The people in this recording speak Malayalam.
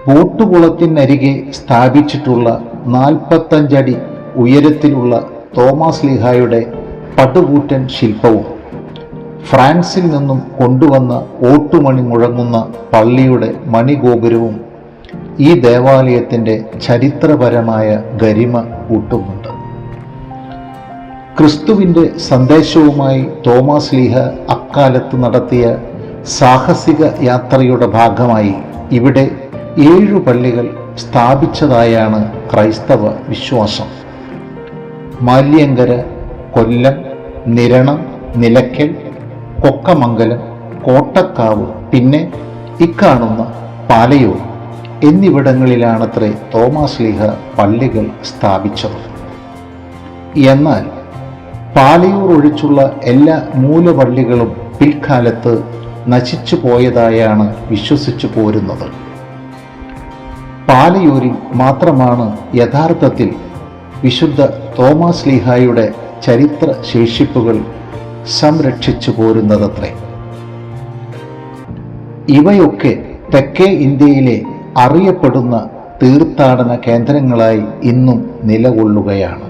കൂട്ടുകുളത്തിനരികെ സ്ഥാപിച്ചിട്ടുള്ള 45 അടി ഉയരത്തിലുള്ള തോമാശ്ലീഹായുടെ പടുകൂറ്റൻ ശില്പവും ഫ്രാൻസിൽ നിന്നും കൊണ്ടുവന്ന ഓട്ടുമണി മുഴങ്ങുന്ന പള്ളിയുടെ മണിഗോപുരവും ഈ ദേവാലയത്തിൻ്റെ ചരിത്രപരമായ ഗരിമ കൂട്ടുന്നുണ്ട്. ക്രിസ്തുവിൻ്റെ സന്ദേശവുമായി തോമാശ്ലീഹ അക്കാലത്ത് നടത്തിയ സാഹസിക യാത്രയുടെ ഭാഗമായി ഇവിടെ 7 പള്ളികൾ സ്ഥാപിച്ചതായാണ് ക്രൈസ്തവ വിശ്വാസം. മാല്യങ്കര, കൊല്ലം, നിരണം, നിലയ്ക്കൽ, കൊക്കമംഗലം, കോട്ടക്കാവ്, പിന്നെ ഇക്കാണുന്ന പാലയൂർ എന്നിവിടങ്ങളിലാണത്രേ തോമാശ്ലീഹ പള്ളികൾ സ്ഥാപിച്ചത്. എന്നാൽ പാലയൂർ ഒഴിച്ചുള്ള എല്ലാ മൂലപള്ളികളും പിൽക്കാലത്ത് നശിച്ചു പോയതായാണ് വിശ്വസിച്ചു പോരുന്നത്. പാലയൂരിൽ മാത്രമാണ് യഥാർത്ഥത്തിൽ വിശുദ്ധ തോമാശ്ലീഹായുടെ ചരിത്ര ശേഷിപ്പുകൾ സംരക്ഷിച്ചു പോരുന്നതത്രേ. ഇവയൊക്കെ തെക്കേ ഇന്ത്യയിലെ അറിയപ്പെടുന്ന തീർത്ഥാടന കേന്ദ്രങ്ങളായി ഇന്നും നിലകൊള്ളുകയാണ്.